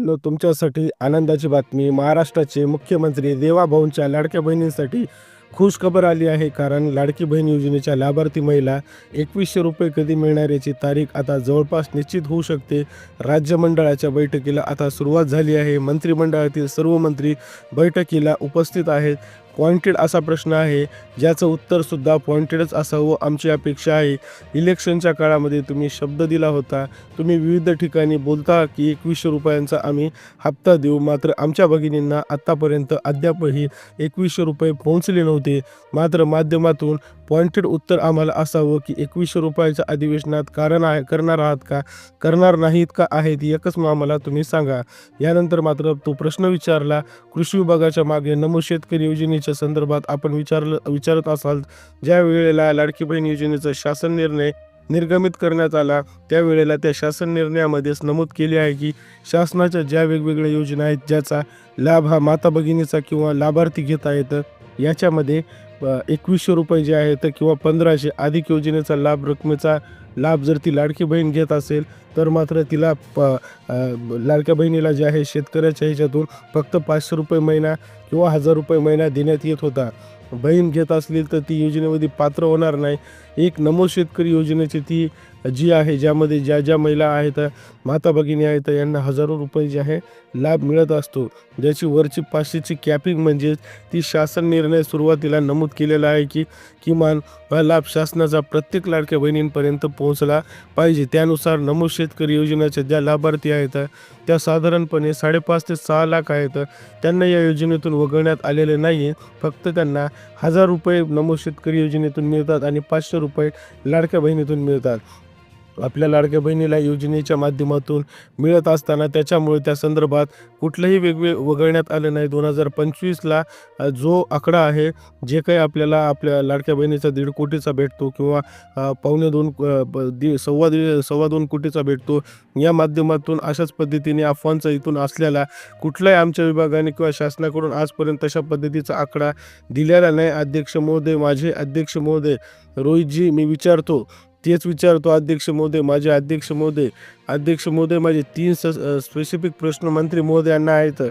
मित्रांनो, तुमच्यासाठी आनंदाची बातमी. महाराष्ट्राचे मुख्यमंत्री देवाभाऊंच्या लाडक्या बहिणींसाठी खुश खबर आली आहे. कारण लाडकी बहीण योजनेच्या लाभार्थी महिला ₹2100 कधी मिळणार याची तारीख आता जवळपास निश्चित होऊ शकते. राज्य मंडळाच्या बैठकीला आता सुरुवात झाली आहे. मंत्रिमंडळातील सर्व मंत्री बैठकीला उपस्थित आहेत. पॉइंटेड असा प्रश्न आहे, ज्याचं उत्तरसुद्धा पॉइंटेडच असावं आमची अपेक्षा आहे. इलेक्शनच्या काळामध्ये तुम्ही शब्द दिला होता. तुम्ही विविध ठिकाणी बोलता की ₹2100 आम्ही हप्ता देऊ. मात्र आमच्या भगिनींना आत्तापर्यंत अद्यापही ₹2100 पोहोचले नव्हते. मात्र माध्यमातून पॉइंटेड उत्तर आम्हाला असावं की ₹2100 अधिवेशनात करणार आहात का, करणार नाहीत का आहेत, एकच आम्हाला तुम्ही सांगा. यानंतर मात्र तो प्रश्न विचारला कृषी विभागाच्या मागे नमो शेतकरी योजनेच्या संदर्भात आपण विचारत असाल. ज्या वेळेला लाडकी बहीण योजनेचा शासन निर्णय निर्गमित करण्यात आला, त्यावेळेला त्या शासन निर्णयामध्येच नमूद केले आहे की शासनाच्या ज्या वेगवेगळ्या योजना आहेत, ज्याचा लाभ हा माता भगिनीचा किंवा लाभार्थी घेता येतं, याच्यामध्ये ₹2100 जे आहेत किंवा 1500 अधिक योजनेचा रकमेचा लाभ जर ती लाडकी बहीण घेत असेल, तर मात्र तिला लाडक्या बहिणीला जे आहे शेतकऱ्याच्या ह्याच्यातून फक्त ₹500 महिना किंवा ₹1000 महिना देण्यात येत होता. बहीण घेत असली तर ती योजनेमध्ये पात्र होणार नाही. एक नमो शेतकरी योजनेची ती जी आहे, ज्यामध्ये ज्या महिला आहेत, माता भगिनी आहेत, यांना हजारो रुपये जे आहे लाभ मिळत असतो. ज्याची वरची 500ची कॅपिंग म्हणजेच ती शासन निर्णय सुरुवातीला नमूद केलेला आहे की किमान हा लाभ शासनाचा प्रत्येक लाडक्या बहिणींपर्यंत पोहोचला पाहिजे. त्यानुसार नमो शेतकरी योजनेच्या ज्या लाभार्थी आहेत, त्या साधारणपणे 5.5 ते 6 लाख आहेत. त्यांना या योजनेतून वगळण्यात आलेले नाही. फक्त त्यांना ₹1000 नमो शेतकरी योजनेतून मिळतात आणि ₹500 लाडक्या बहिणीतून मिळतात. आपल्या लाडक्या बहिणीला योजनेच्या माध्यमातून मिळत असताना त्याच्यामुळे त्या संदर्भात कुठलंही वगळण्यात आलं नाही. 2025ला जो आकडा आहे, जे काही आपल्याला आपल्या लाडक्या बहिणीचा 1.5 कोटीचा भेटतो किंवा सव्वा 2 कोटीचा भेटतो, या माध्यमातून अशाच पद्धतीने अफवांचा इथून असलेला कुठल्याही आमच्या विभागाने किंवा शासनाकडून आजपर्यंत तशा पद्धतीचा आकडा दिलेला नाही. अध्यक्ष महोदय, माझे अध्यक्ष महोदय रोहितजी, मी तेच विचारतो अध्यक्ष महोदय, माझे अध्यक्ष महोदय माझे 3 स्पेसिफिक प्रश्न मंत्री महोदयांना आहेत,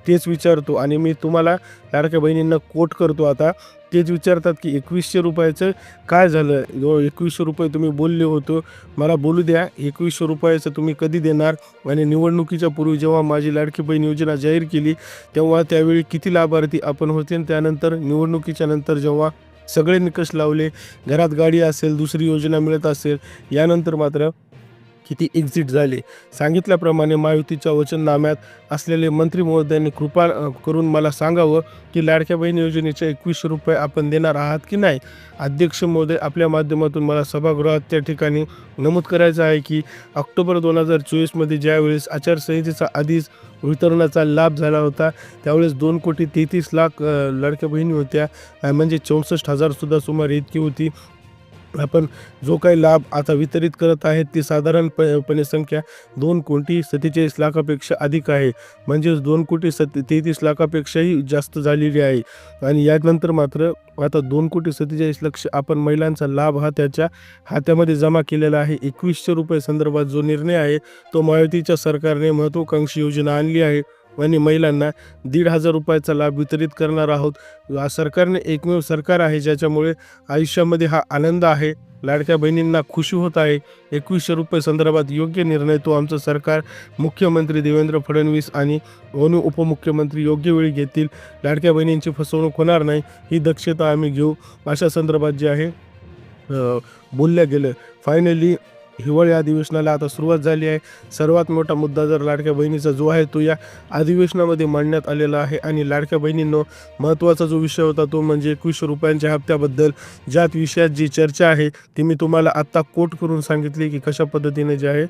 तेच विचारतो. आणि मी तुम्हाला लाडक्या बहिणींना कोट करतो. आता तेच विचारतात की ₹2100 काय झालं? ₹2100 तुम्ही बोलले होतो, मला बोलू द्या. ₹2100 तुम्ही कधी देणार? आणि निवडणुकीच्या पूर्वी जेव्हा माझी लाडकी बहीण योजना जाहीर केली, त्यावेळी किती लाभार्थी आपण होते? आणि त्यानंतर निवडणुकीच्या नंतर जेव्हा सगळे निकष लावले, घरात गाडी असेल, दुसरी योजना मिळत असेल, यानंतर मात्र किती एक्झिट झाले? सांगितल्याप्रमाणे महायुतीच्या वचननाम्यात असलेले मंत्री महोदयांनी कृपा करून मला सांगावं की लाडक्या बहीण योजनेचे ₹2100 आपण देणार आहात की नाही? अध्यक्ष महोदय, आपल्या माध्यमातून मला सभागृहात त्या ठिकाणी नमूद करायचं आहे की ऑक्टोबर 2024मध्ये ज्यावेळेस आचारसंहितेचा आधीच वितरणाचा लाभ झाला होता, त्यावेळेस 2,33,00,000 लाडक्या बहिणी होत्या. म्हणजे 64,000 सुद्धा सुमारे इतकी होती. आपण जो काही लाभ आता वितरित करत आहेत, ती साधारणपणे संख्या 2,47,00,000पेक्षा अधिक आहे. म्हणजेच 2,33,00,000पेक्षाही जास्त झालेली आहे. आणि यानंतर मात्र आता 2,47,00,000 आपण महिलांचा लाभ हा त्याच्या खात्यामध्ये जमा केलेला आहे. ₹2100 संदर्भात जो निर्णय आहे, तो महायुतीच्या सरकारने महत्त्वाकांक्षी योजना आणली आहे आणि महिलांना ₹1,500चा लाभ वितरित करणार आहोत. सरकारने एकमेव सरकार आहे ज्याच्यामुळे आयुष्यामध्ये हा आनंद आहे. लाडक्या बहिणींना खुशी होत आहे. ₹2100 संदर्भात योग्य निर्णय तो आमचं सरकार, मुख्यमंत्री देवेंद्र फडणवीस आणि उपमुख्यमंत्री योग्य वेळी घेतील. लाडक्या बहिणींची फसवणूक होणार नाही, ही दक्षता आम्ही घेऊ, अशा संदर्भात जे आहे बोलल्या गेलं. फायनली हिवाळी अधिवेशनाला आता सुरुवात झाली आहे. सर्वात मोठा मुद्दा जर लाडक्या बहिणीचा जो आहे, तो या अधिवेशनामध्ये मांडण्यात आलेला आहे. आणि लाडक्या बहिणींनो, महत्त्वाचा जो विषय होता तो म्हणजे ₹2100 हप्त्याबद्दल ज्यात विषयात जी चर्चा आहे, ती मी तुम्हाला आत्ता कोट करून सांगितली की कशा पद्धतीने जे आहे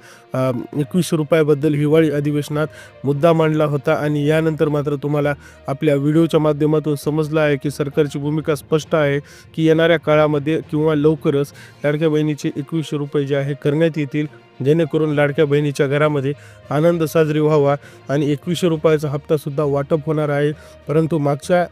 ₹2100 हिवाळी अधिवेशनात मुद्दा मांडला होता. आणि यानंतर मात्र तुम्हाला आपल्या व्हिडिओच्या माध्यमातून समजलं आहे की सरकारची भूमिका स्पष्ट आहे की येणाऱ्या काळामध्ये किंवा लवकरच लाडक्या बहिणीचे ₹2100 जे आहे करण्यात येतील, जेणेकरून लाडक्या बहिणीच्या घरामध्ये आनंद साजरी व्हावा. आणि ₹2100चा हप्तासुद्धा वाटप होणार आहे. परंतु मागच्या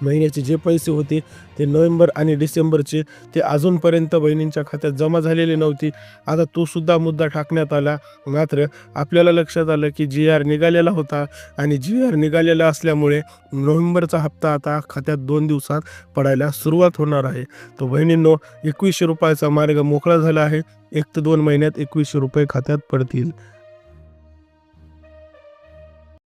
महिन्याचे जे पैसे होते ते नोव्हेंबर आणि डिसेंबरचे ते अजूनपर्यंत बहिणींच्या खात्यात जमा झालेले नव्हते. आता तो सुद्धा मुद्दा टाकण्यात आला. मात्र आपल्याला लक्षात आलं की जी-आर निघालेला होता आणि जी-आर निघालेला असल्यामुळे नोव्हेंबरचा हप्ता आता खात्यात 2 दिवसात पडायला सुरुवात होणार आहे. तो बहिणींनो, ₹2100 मार्ग मोकळा झाला आहे. 1 ते 2 महिन्यात ₹2100 खात्यात पडतील.